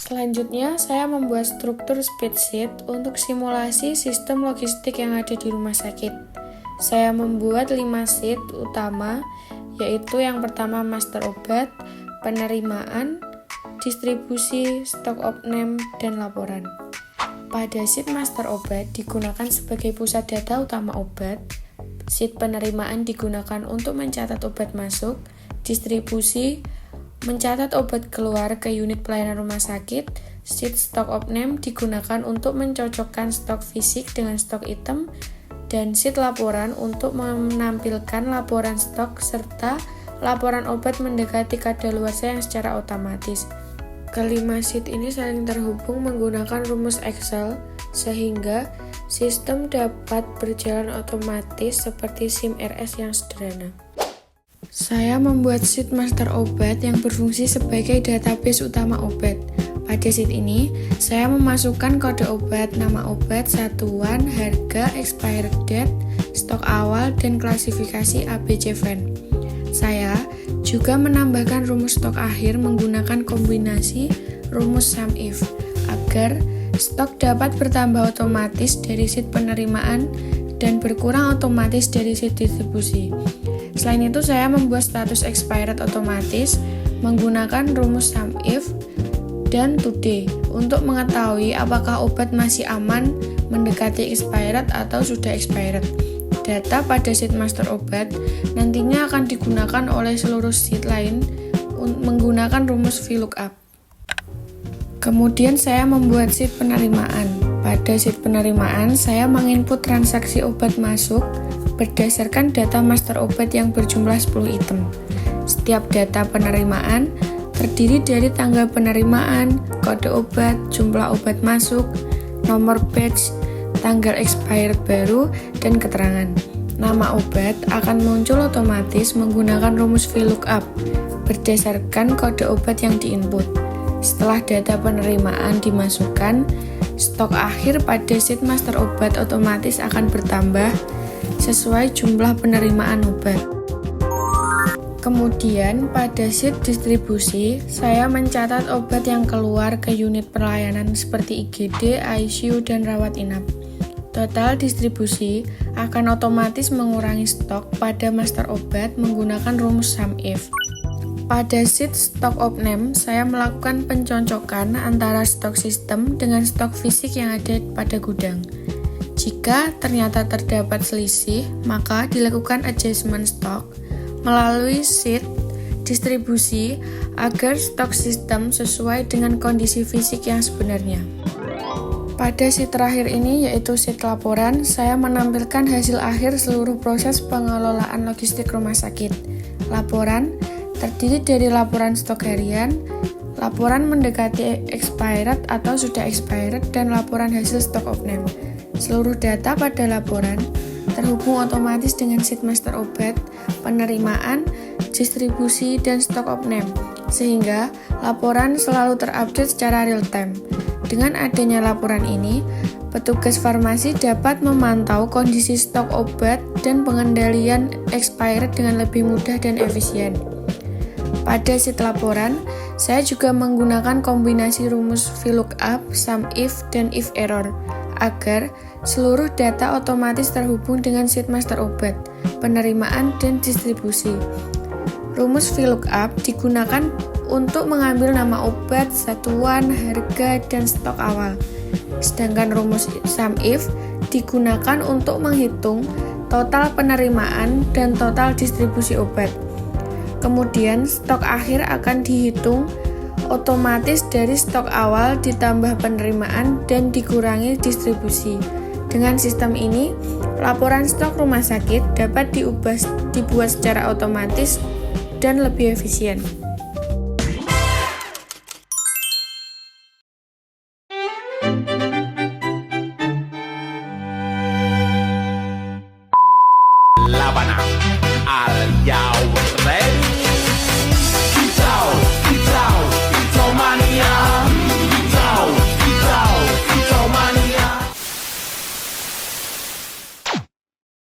Selanjutnya, saya membuat struktur spreadsheet untuk simulasi sistem logistik yang ada di rumah sakit. Saya membuat 5 sheet utama, yaitu yang pertama master obat, penerimaan, distribusi, stok opname, dan laporan. Pada sheet master obat digunakan sebagai pusat data utama obat, sheet penerimaan digunakan untuk mencatat obat masuk, distribusi, mencatat obat keluar ke unit pelayanan rumah sakit, sheet stok opname digunakan untuk mencocokkan stok fisik dengan stok item, dan sheet laporan untuk menampilkan laporan stok serta laporan obat mendekati kadaluarsa yang secara otomatis. Kelima sheet ini saling terhubung menggunakan rumus Excel sehingga sistem dapat berjalan otomatis seperti SIM RS yang sederhana. Saya membuat sheet master obat yang berfungsi sebagai database utama obat. Pada sheet ini, saya memasukkan kode obat, nama obat, satuan, harga, expired date, stok awal, dan klasifikasi ABC VAN. Saya juga menambahkan rumus stok akhir menggunakan kombinasi rumus sum if agar stok dapat bertambah otomatis dari sheet penerimaan dan berkurang otomatis dari sheet distribusi. Selain itu, saya membuat status expired otomatis menggunakan rumus sum if dan today untuk mengetahui apakah obat masih aman mendekati expired atau sudah expired. Data pada sheet master obat nantinya akan digunakan oleh seluruh sheet lain menggunakan rumus VLOOKUP. Kemudian saya membuat sheet penerimaan. Pada sheet penerimaan, saya menginput transaksi obat masuk berdasarkan data master obat yang berjumlah 10 item. Setiap data penerimaan terdiri dari tanggal penerimaan, kode obat, jumlah obat masuk, nomor batch, tanggal expired baru, dan keterangan. Nama obat akan muncul otomatis menggunakan rumus VLOOKUP berdasarkan kode obat yang diinput. Setelah data penerimaan dimasukkan, stok akhir pada sheet master obat otomatis akan bertambah sesuai jumlah penerimaan obat. Kemudian pada sheet distribusi, saya mencatat obat yang keluar ke unit pelayanan seperti IGD, ICU, dan rawat inap. Total distribusi akan otomatis mengurangi stok pada master obat menggunakan rumus sum if. Pada sheet stok opname, saya melakukan pencocokan antara stok sistem dengan stok fisik yang ada pada gudang. Jika ternyata terdapat selisih, maka dilakukan adjustment stock melalui sheet distribusi agar stok sistem sesuai dengan kondisi fisik yang sebenarnya. Pada sheet terakhir ini, yaitu sheet laporan, saya menampilkan hasil akhir seluruh proses pengelolaan logistik rumah sakit. Laporan terdiri dari laporan stok harian, laporan mendekati expired atau sudah expired, dan laporan hasil stok opname. Seluruh data pada laporan terhubung otomatis dengan sheet master obat, penerimaan, distribusi, dan stok opname, sehingga laporan selalu terupdate secara real time. Dengan adanya laporan ini, petugas farmasi dapat memantau kondisi stok obat dan pengendalian expired dengan lebih mudah dan efisien. Pada sheet laporan, saya juga menggunakan kombinasi rumus VLOOKUP, sum if, dan if error agar seluruh data otomatis terhubung dengan sheet master obat, penerimaan, dan distribusi. Rumus VLOOKUP digunakan untuk mengambil nama obat, satuan, harga, dan stok awal. Sedangkan rumus sum if digunakan untuk menghitung total penerimaan dan total distribusi obat. Kemudian stok akhir akan dihitung otomatis dari stok awal ditambah penerimaan dan dikurangi distribusi. Dengan sistem ini, laporan stok rumah sakit dapat dibuat secara otomatis dan lebih efisien.